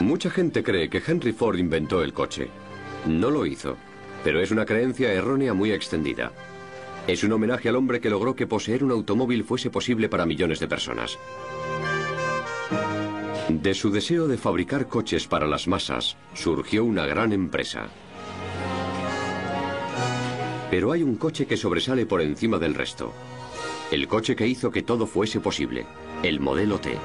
Mucha gente cree que Henry Ford inventó el coche. No lo hizo, pero es una creencia errónea muy extendida. Es un homenaje al hombre que logró que poseer un automóvil fuese posible para millones de personas. De su deseo de fabricar coches para las masas, surgió una gran empresa. Pero hay un coche que sobresale por encima del resto. El coche que hizo que todo fuese posible, el Modelo T.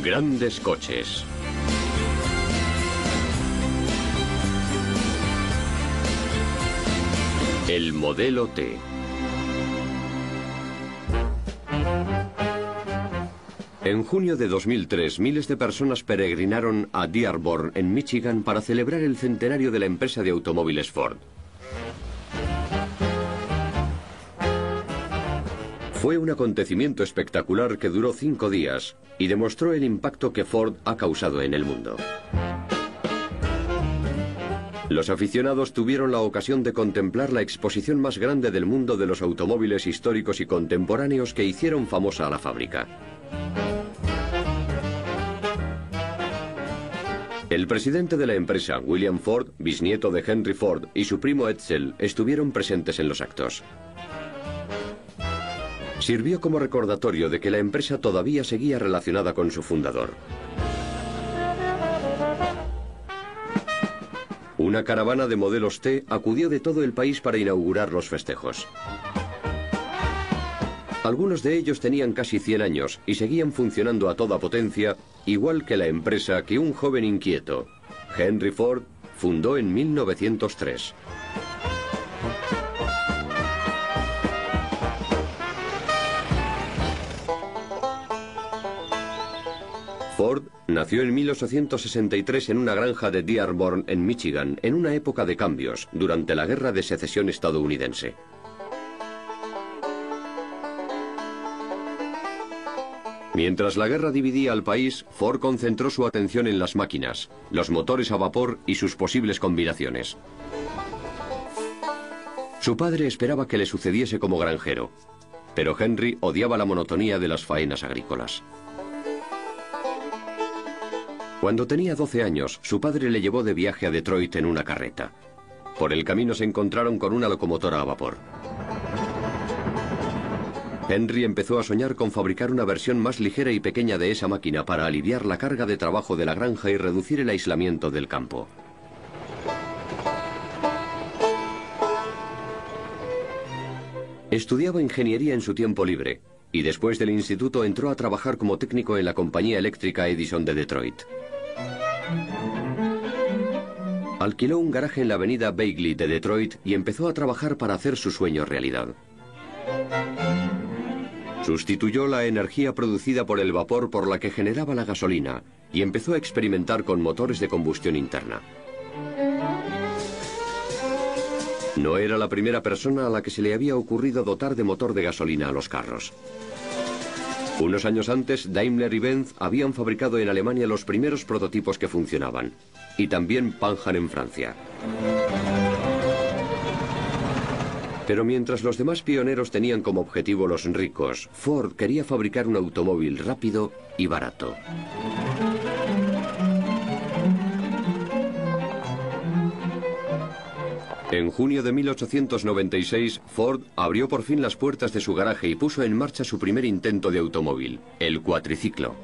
Grandes coches. El Modelo T. En junio de 2003, miles de personas peregrinaron a Dearborn, en Michigan, para celebrar el centenario de la empresa de automóviles Ford. Fue un acontecimiento espectacular que duró 5 días y demostró el impacto que Ford ha causado en el mundo. Los aficionados tuvieron la ocasión de contemplar la exposición más grande del mundo de los automóviles históricos y contemporáneos que hicieron famosa a la fábrica. El presidente de la empresa, William Ford, bisnieto de Henry Ford, y su primo Edsel estuvieron presentes en los actos. Sirvió como recordatorio de que la empresa todavía seguía relacionada con su fundador. Una caravana de modelos T acudió de todo el país para inaugurar los festejos. Algunos de ellos tenían casi 100 años y seguían funcionando a toda potencia, igual que la empresa que un joven inquieto, Henry Ford, fundó en 1903. Ford nació en 1863 en una granja de Dearborn, en Michigan, en una época de cambios, durante la Guerra de Secesión estadounidense. Mientras la guerra dividía al país, Ford concentró su atención en las máquinas, los motores a vapor y sus posibles combinaciones. Su padre esperaba que le sucediese como granjero, pero Henry odiaba la monotonía de las faenas agrícolas. Cuando tenía 12 años, su padre le llevó de viaje a Detroit en una carreta. Por el camino se encontraron con una locomotora a vapor. Henry empezó a soñar con fabricar una versión más ligera y pequeña de esa máquina para aliviar la carga de trabajo de la granja y reducir el aislamiento del campo. Estudiaba ingeniería en su tiempo libre y después del instituto entró a trabajar como técnico en la compañía eléctrica Edison de Detroit. Alquiló un garaje en la avenida Bagley de Detroit y empezó a trabajar para hacer su sueño realidad. Sustituyó la energía producida por el vapor por la que generaba la gasolina y empezó a experimentar con motores de combustión interna. No era la primera persona a la que se le había ocurrido dotar de motor de gasolina a los carros. Unos años antes, Daimler y Benz habían fabricado en Alemania los primeros prototipos que funcionaban, y también Panhard en Francia. Pero mientras los demás pioneros tenían como objetivo los ricos, Ford quería fabricar un automóvil rápido y barato. En junio de 1896, Ford abrió por fin las puertas de su garaje y puso en marcha su primer intento de automóvil, el cuatriciclo.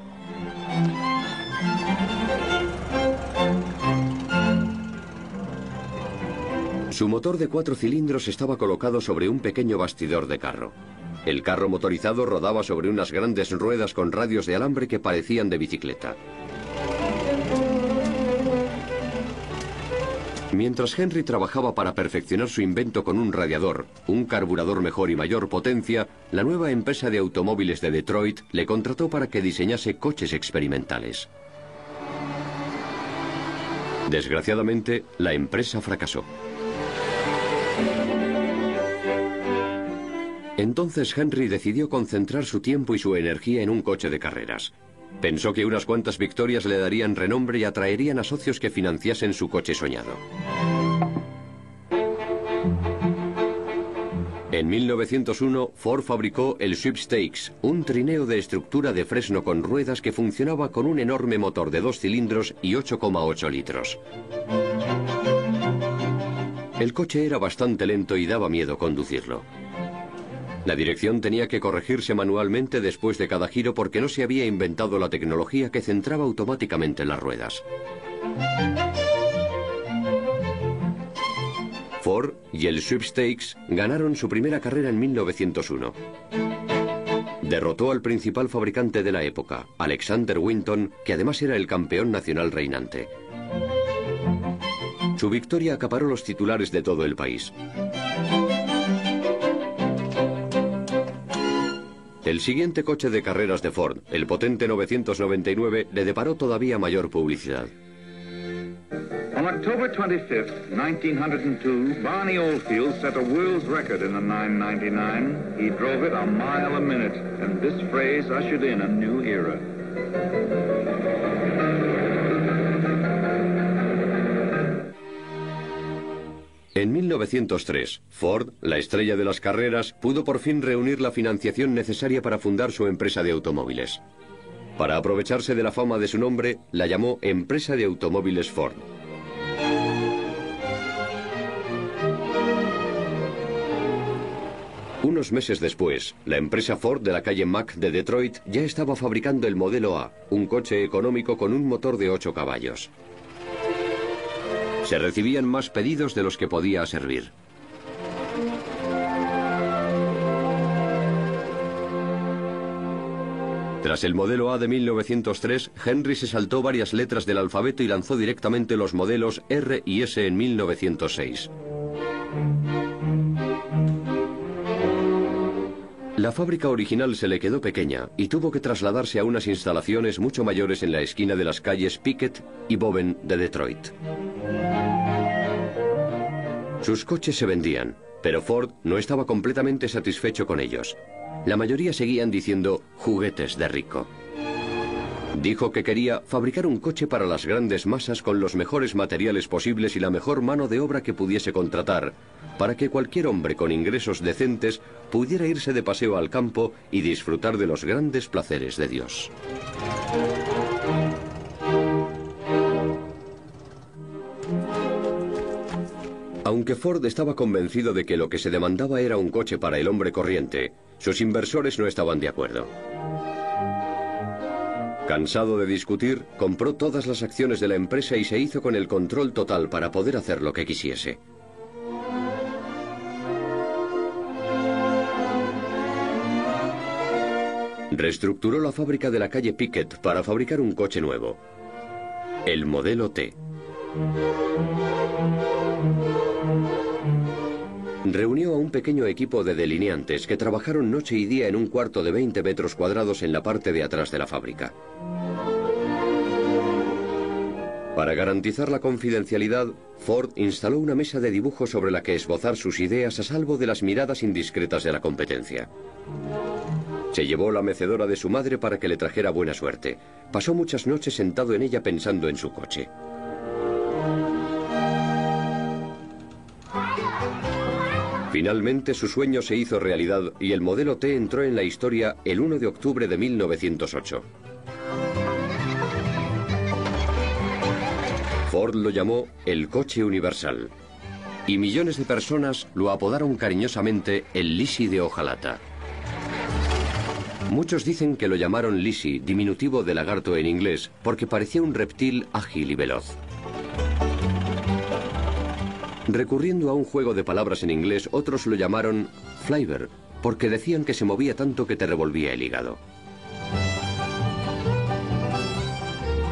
Su motor de 4 cilindros estaba colocado sobre un pequeño bastidor de carro. El carro motorizado rodaba sobre unas grandes ruedas con radios de alambre que parecían de bicicleta. Mientras Henry trabajaba para perfeccionar su invento con un radiador, un carburador mejor y mayor potencia, la nueva empresa de automóviles de Detroit le contrató para que diseñase coches experimentales. Desgraciadamente, la empresa fracasó. Entonces Henry decidió concentrar su tiempo y su energía en un coche de carreras. Pensó que unas cuantas victorias le darían renombre y atraerían a socios que financiasen su coche soñado. En 1901, Ford fabricó el Sweepstakes, un trineo de estructura de fresno con ruedas que funcionaba con un enorme motor de 2 cilindros y 8,8 litros. El coche era bastante lento y daba miedo conducirlo. La dirección tenía que corregirse manualmente después de cada giro porque no se había inventado la tecnología que centraba automáticamente las ruedas. Ford y el Sweepstakes ganaron su primera carrera en 1901. Derrotó al principal fabricante de la época, Alexander Winton, que además era el campeón nacional reinante. Su victoria acaparó los titulares de todo el país. El siguiente coche de carreras de Ford, el potente 999, le deparó todavía mayor publicidad. On October 25th, 1902, Barney Oldfield set a world's record in the 999. He drove it a mile a minute, and this phrase ushered in a new era. En 1903, Ford, la estrella de las carreras, pudo por fin reunir la financiación necesaria para fundar su empresa de automóviles. Para aprovecharse de la fama de su nombre, la llamó Empresa de Automóviles Ford. Unos meses después, la empresa Ford de la calle Mack de Detroit ya estaba fabricando el modelo A, un coche económico con un motor de 8 caballos. Se recibían más pedidos de los que podía servir. Tras el modelo A de 1903, Henry se saltó varias letras del alfabeto y lanzó directamente los modelos R y S en 1906. La fábrica original se le quedó pequeña y tuvo que trasladarse a unas instalaciones mucho mayores en la esquina de las calles Pickett y Bowen de Detroit. Sus coches se vendían, pero Ford no estaba completamente satisfecho con ellos. La mayoría seguían diciendo juguetes de rico. Dijo que quería fabricar un coche para las grandes masas con los mejores materiales posibles y la mejor mano de obra que pudiese contratar, para que cualquier hombre con ingresos decentes pudiera irse de paseo al campo y disfrutar de los grandes placeres de Dios. Aunque Ford estaba convencido de que lo que se demandaba era un coche para el hombre corriente, sus inversores no estaban de acuerdo. Cansado de discutir, compró todas las acciones de la empresa y se hizo con el control total para poder hacer lo que quisiese. Reestructuró la fábrica de la calle Pickett para fabricar un coche nuevo, el modelo T. Reunió a un pequeño equipo de delineantes que trabajaron noche y día en un cuarto de 20 metros cuadrados en la parte de atrás de la fábrica. Para garantizar la confidencialidad, Ford instaló una mesa de dibujo sobre la que esbozar sus ideas a salvo de las miradas indiscretas de la competencia. Se llevó la mecedora de su madre para que le trajera buena suerte. Pasó muchas noches sentado en ella pensando en su coche. Finalmente su sueño se hizo realidad y el modelo T entró en la historia el 1 de octubre de 1908. Ford lo llamó el coche universal y millones de personas lo apodaron cariñosamente el Lisi de hojalata. Muchos dicen que lo llamaron Lisi, diminutivo de lagarto en inglés, porque parecía un reptil ágil y veloz. Recurriendo a un juego de palabras en inglés, otros lo llamaron Flivver, porque decían que se movía tanto que te revolvía el hígado.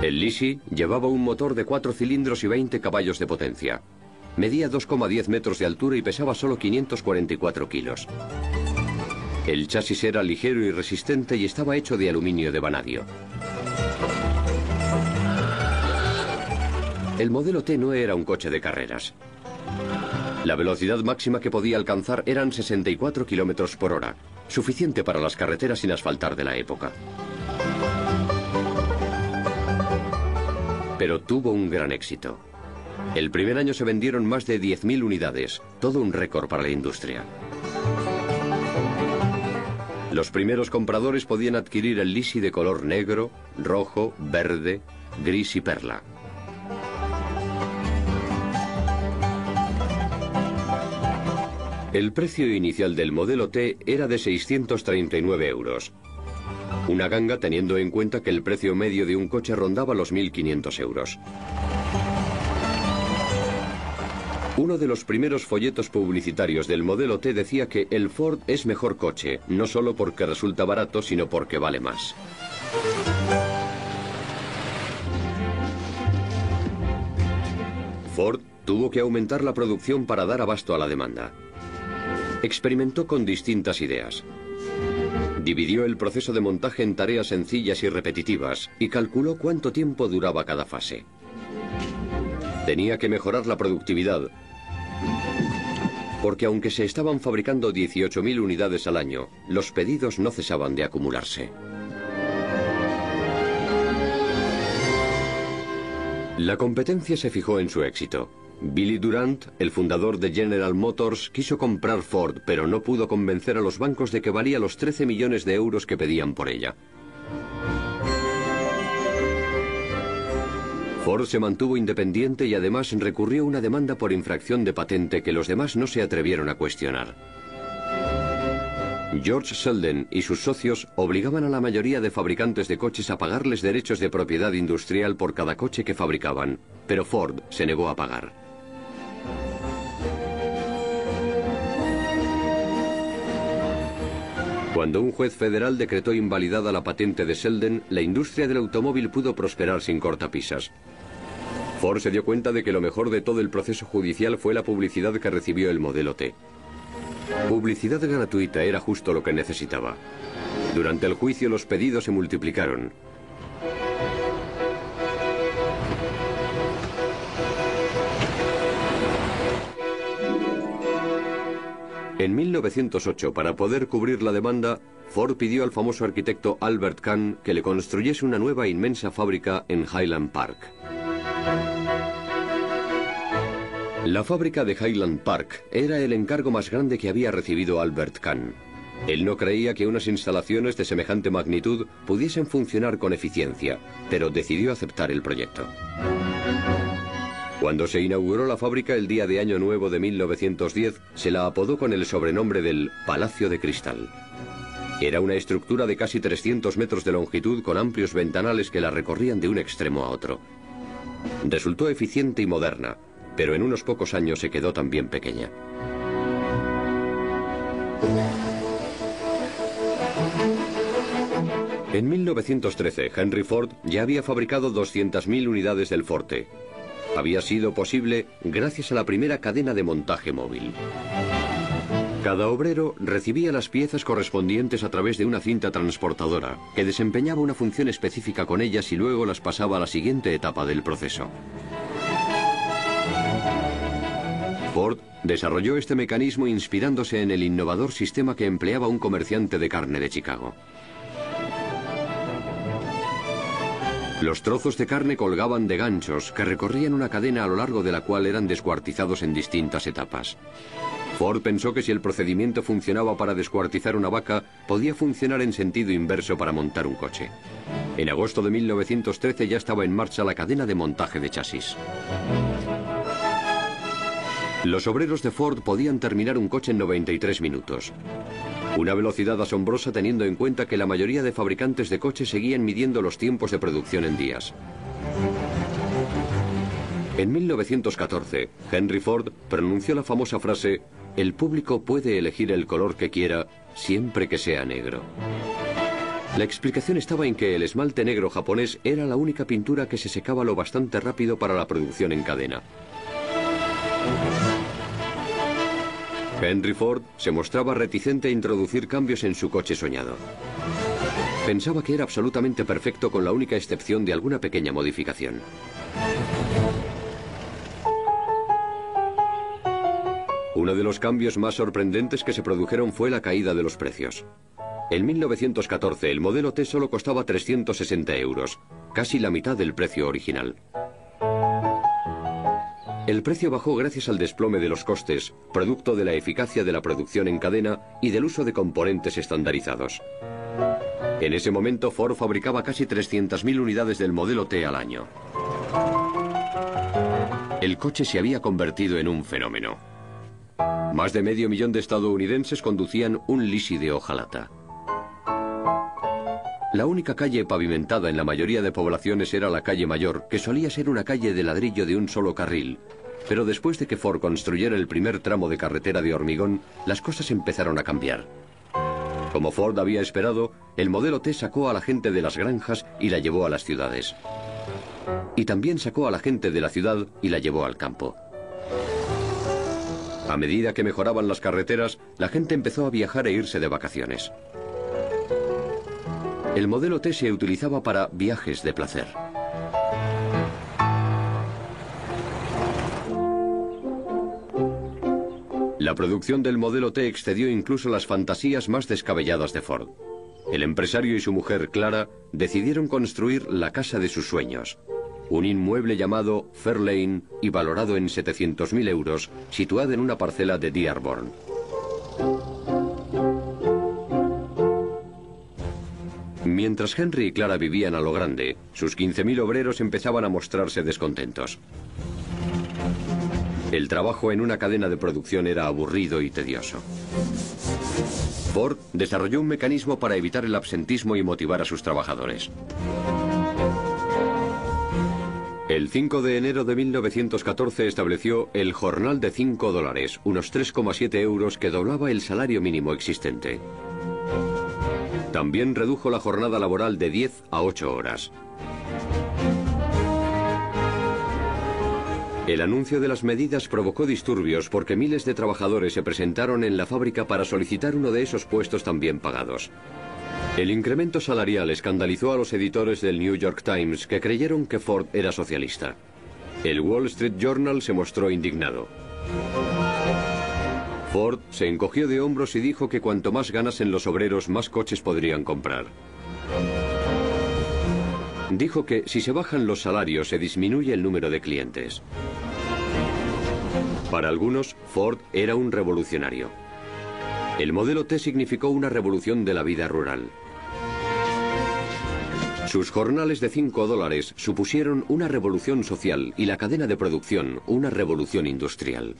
El Lisi llevaba un motor de 4 cilindros y 20 caballos de potencia. Medía 2,10 metros de altura y pesaba solo 544 kilos. El chasis era ligero y resistente y estaba hecho de aluminio de vanadio. El modelo T no era un coche de carreras. La velocidad máxima que podía alcanzar eran 64 kilómetros por hora, suficiente para las carreteras sin asfaltar de la época. Pero tuvo un gran éxito. El primer año se vendieron más de 10.000 unidades, todo un récord para la industria. Los primeros compradores podían adquirir el Lisi de color negro, rojo, verde, gris y perla. El precio inicial del modelo T era de 639 euros. Una ganga teniendo en cuenta que el precio medio de un coche rondaba los 1.500 euros. Uno de los primeros folletos publicitarios del modelo T decía que el Ford es mejor coche, no solo porque resulta barato, sino porque vale más. Ford tuvo que aumentar la producción para dar abasto a la demanda. Experimentó con distintas ideas. Dividió el proceso de montaje en tareas sencillas y repetitivas y calculó cuánto tiempo duraba cada fase. Tenía que mejorar la productividad, porque aunque se estaban fabricando 18.000 unidades al año, los pedidos no cesaban de acumularse. La competencia se fijó en su éxito. Billy Durant, el fundador de General Motors, quiso comprar Ford, pero no pudo convencer a los bancos de que valía los 13 millones de euros que pedían por ella. Ford se mantuvo independiente y además recurrió a una demanda por infracción de patente que los demás no se atrevieron a cuestionar. George Selden y sus socios obligaban a la mayoría de fabricantes de coches a pagarles derechos de propiedad industrial por cada coche que fabricaban, pero Ford se negó a pagar. Cuando un juez federal decretó invalidada la patente de Selden, la industria del automóvil pudo prosperar sin cortapisas. Ford se dio cuenta de que lo mejor de todo el proceso judicial fue la publicidad que recibió el modelo T. Publicidad gratuita era justo lo que necesitaba. Durante el juicio los pedidos se multiplicaron. En 1908, para poder cubrir la demanda, Ford pidió al famoso arquitecto Albert Kahn que le construyese una nueva inmensa fábrica en Highland Park. La fábrica de Highland Park era el encargo más grande que había recibido Albert Kahn. Él no creía que unas instalaciones de semejante magnitud pudiesen funcionar con eficiencia, pero decidió aceptar el proyecto. Cuando se inauguró la fábrica el día de Año Nuevo de 1910, se la apodó con el sobrenombre del Palacio de Cristal. Era una estructura de casi 300 metros de longitud con amplios ventanales que la recorrían de un extremo a otro. Resultó eficiente y moderna, pero en unos pocos años se quedó también pequeña. En 1913, Henry Ford ya había fabricado 200.000 unidades del Forte. Había sido posible gracias a la primera cadena de montaje móvil. Cada obrero recibía las piezas correspondientes a través de una cinta transportadora, que desempeñaba una función específica con ellas y luego las pasaba a la siguiente etapa del proceso. Ford desarrolló este mecanismo inspirándose en el innovador sistema que empleaba un comerciante de carne de Chicago. Los trozos de carne colgaban de ganchos que recorrían una cadena a lo largo de la cual eran descuartizados en distintas etapas. Ford pensó que si el procedimiento funcionaba para descuartizar una vaca, podía funcionar en sentido inverso para montar un coche. En agosto de 1913 ya estaba en marcha la cadena de montaje de chasis. Los obreros de Ford podían terminar un coche en 93 minutos. Una velocidad asombrosa teniendo en cuenta que la mayoría de fabricantes de coches seguían midiendo los tiempos de producción en días. En 1914, Henry Ford pronunció la famosa frase: "El público puede elegir el color que quiera, siempre que sea negro". La explicación estaba en que el esmalte negro japonés era la única pintura que se secaba lo bastante rápido para la producción en cadena. Henry Ford se mostraba reticente a introducir cambios en su coche soñado. Pensaba que era absolutamente perfecto con la única excepción de alguna pequeña modificación. Uno de los cambios más sorprendentes que se produjeron fue la caída de los precios. En 1914 el modelo T solo costaba 360 euros, casi la mitad del precio original. El precio bajó gracias al desplome de los costes, producto de la eficacia de la producción en cadena y del uso de componentes estandarizados. En ese momento Ford fabricaba casi 300.000 unidades del modelo T al año. El coche se había convertido en un fenómeno. Más de 500.000 de estadounidenses conducían un Lisi de hojalata. La única calle pavimentada en la mayoría de poblaciones era la calle Mayor, que solía ser una calle de ladrillo de un solo carril. Pero después de que Ford construyera el primer tramo de carretera de hormigón, las cosas empezaron a cambiar. Como Ford había esperado, el modelo T sacó a la gente de las granjas y la llevó a las ciudades. Y también sacó a la gente de la ciudad y la llevó al campo. A medida que mejoraban las carreteras, la gente empezó a viajar e irse de vacaciones. El modelo T se utilizaba para viajes de placer. La producción del modelo T excedió incluso las fantasías más descabelladas de Ford. El empresario y su mujer, Clara, decidieron construir la casa de sus sueños. Un inmueble llamado Fairlane y valorado en 700.000 euros, situado en una parcela de Dearborn. Mientras Henry y Clara vivían a lo grande, sus 15.000 obreros empezaban a mostrarse descontentos. El trabajo en una cadena de producción era aburrido y tedioso. Ford desarrolló un mecanismo para evitar el absentismo y motivar a sus trabajadores. El 5 de enero de 1914 estableció el jornal de $5, unos 3,7 euros, que doblaba el salario mínimo existente. También redujo la jornada laboral de 10 a 8 horas. El anuncio de las medidas provocó disturbios porque miles de trabajadores se presentaron en la fábrica para solicitar uno de esos puestos también pagados. El incremento salarial escandalizó a los editores del New York Times, que creyeron que Ford era socialista. El Wall Street Journal se mostró indignado. Ford se encogió de hombros y dijo que cuanto más ganasen los obreros, más coches podrían comprar. Dijo que si se bajan los salarios se disminuye el número de clientes. Para algunos, Ford era un revolucionario. El modelo T significó una revolución de la vida rural. Sus jornales de $5 supusieron una revolución social y la cadena de producción una revolución industrial.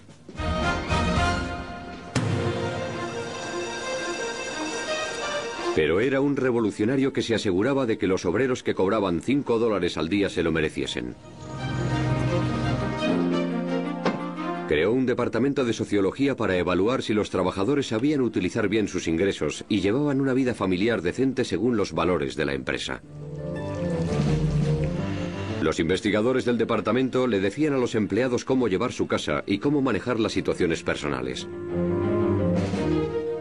Pero era un revolucionario que se aseguraba de que los obreros que cobraban $5 al día se lo mereciesen. Creó un departamento de sociología para evaluar si los trabajadores sabían utilizar bien sus ingresos y llevaban una vida familiar decente según los valores de la empresa. Los investigadores del departamento le decían a los empleados cómo llevar su casa y cómo manejar las situaciones personales.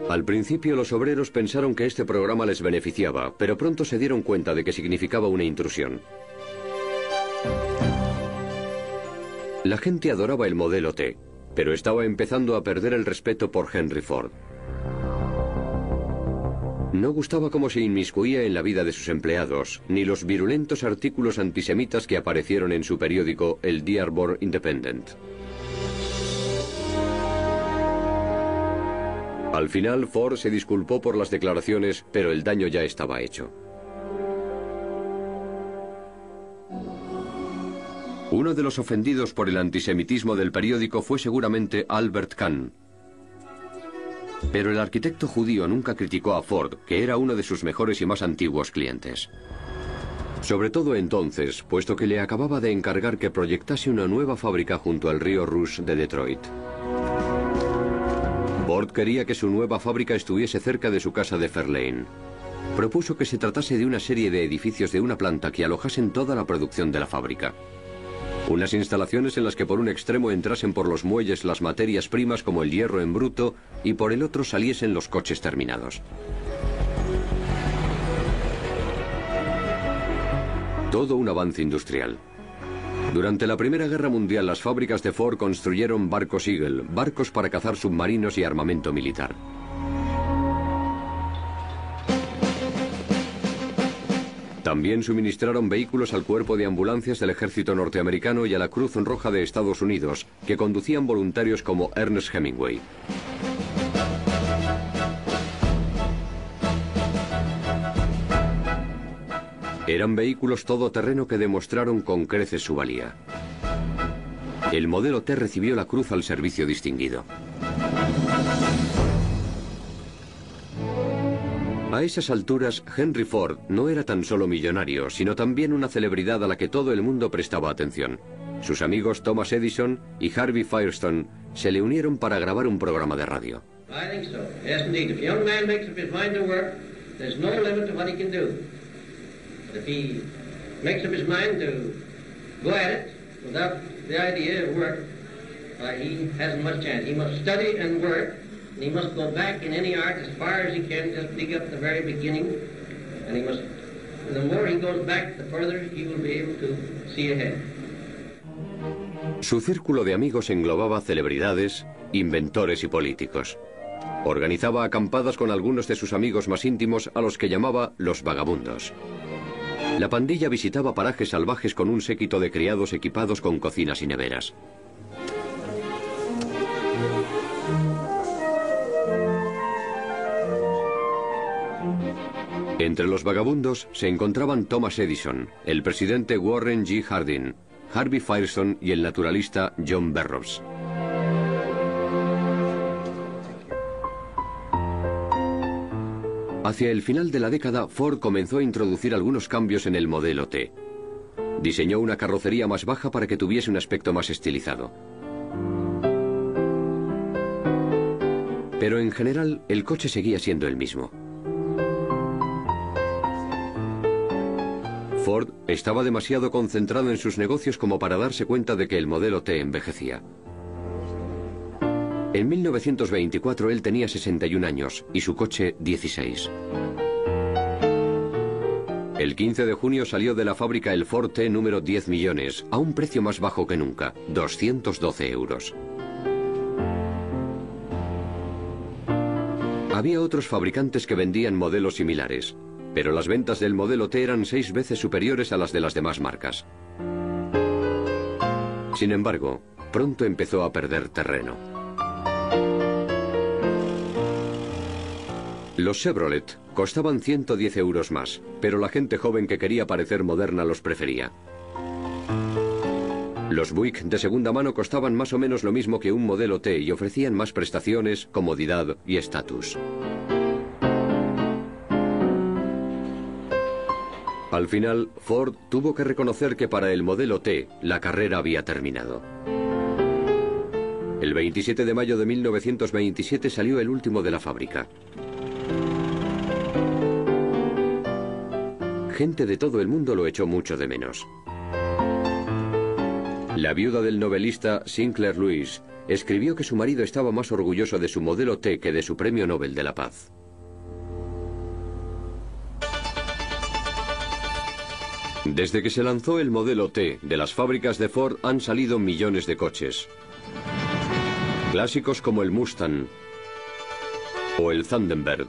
Al principio los obreros pensaron que este programa les beneficiaba, pero pronto se dieron cuenta de que significaba una intrusión. La gente adoraba el modelo T, pero estaba empezando a perder el respeto por Henry Ford. No gustaba cómo se inmiscuía en la vida de sus empleados, ni los virulentos artículos antisemitas que aparecieron en su periódico, el Dearborn Independent. Al final, Ford se disculpó por las declaraciones, pero el daño ya estaba hecho. Uno de los ofendidos por el antisemitismo del periódico fue seguramente Albert Kahn. Pero el arquitecto judío nunca criticó a Ford, que era uno de sus mejores y más antiguos clientes. Sobre todo entonces, puesto que le acababa de encargar que proyectase una nueva fábrica junto al río Rush de Detroit. Ford quería que su nueva fábrica estuviese cerca de su casa de Fairlane. Propuso que se tratase de una serie de edificios de una planta que alojasen toda la producción de la fábrica. Unas instalaciones en las que por un extremo entrasen por los muelles las materias primas como el hierro en bruto y por el otro saliesen los coches terminados. Todo un avance industrial. Durante la Primera Guerra Mundial, las fábricas de Ford construyeron barcos Eagle, barcos para cazar submarinos y armamento militar. También suministraron vehículos al cuerpo de ambulancias del ejército norteamericano y a la Cruz Roja de Estados Unidos, que conducían voluntarios como Ernest Hemingway. Eran vehículos todoterreno que demostraron con creces su valía. El modelo T recibió la Cruz al Servicio Distinguido. A esas alturas, Henry Ford no era tan solo millonario, sino también una celebridad a la que todo el mundo prestaba atención. Sus amigos Thomas Edison y Harvey Firestone se le unieron para grabar un programa de radio. If he makes up his mind to go at it without the idea of work, he hasn't much chance. He must study and work, and he must go back in any art as far as he can, just dig up the very beginning, and he must, the more he goes back, the further he will be able to see ahead. Su círculo de amigos englobaba celebridades, inventores y políticos. Organizaba acampadas con algunos de sus amigos más íntimos, a los que llamaba los vagabundos. La pandilla visitaba parajes salvajes con un séquito de criados equipados con cocinas y neveras. Entre los vagabundos se encontraban Thomas Edison, el presidente Warren G. Harding, Harvey Firestone y el naturalista John Burroughs. Hacia el final de la década, Ford comenzó a introducir algunos cambios en el modelo T. Diseñó una carrocería más baja para que tuviese un aspecto más estilizado. Pero en general, el coche seguía siendo el mismo. Ford estaba demasiado concentrado en sus negocios como para darse cuenta de que el modelo T envejecía. En 1924 él tenía 61 años y su coche 16. El 15 de junio salió de la fábrica el Ford T número 10 millones, a un precio más bajo que nunca, 212 euros. Había otros fabricantes que vendían modelos similares, pero las ventas del modelo T eran 6 veces superiores a las de las demás marcas. Sin embargo, pronto empezó a perder terreno. Los Chevrolet costaban 110 euros más, pero la gente joven que quería parecer moderna los prefería. Los Buick de segunda mano costaban más o menos lo mismo que un modelo T y ofrecían más prestaciones, comodidad y estatus. Al final, Ford tuvo que reconocer que para el modelo T la carrera había terminado. El 27 de mayo de 1927 salió el último de la fábrica. Gente de todo el mundo lo echó mucho de menos. La viuda del novelista Sinclair Lewis escribió que su marido estaba más orgulloso de su modelo T que de su premio Nobel de la Paz. Desde que se lanzó el modelo T, de las fábricas de Ford han salido millones de coches. Clásicos como el Mustang o el Thunderbird.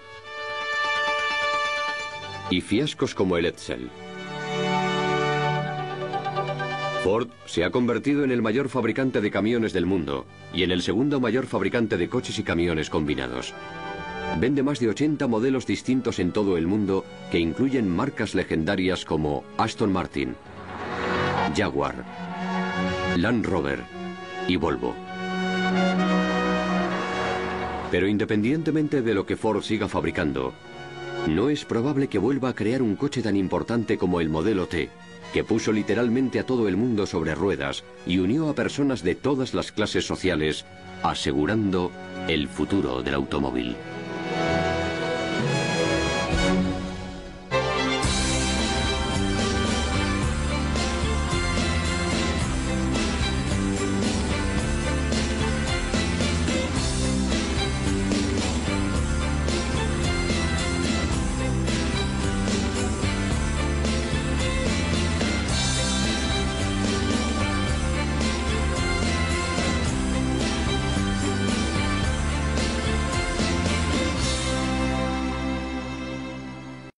Y fiascos como el Edsel. Ford se ha convertido en el mayor fabricante de camiones del mundo y en el segundo mayor fabricante de coches y camiones combinados. Vende más de 80 modelos distintos en todo el mundo que incluyen marcas legendarias como Aston Martin, Jaguar, Land Rover y Volvo. Pero independientemente de lo que Ford siga fabricando, no es probable que vuelva a crear un coche tan importante como el modelo T, que puso literalmente a todo el mundo sobre ruedas y unió a personas de todas las clases sociales, asegurando el futuro del automóvil.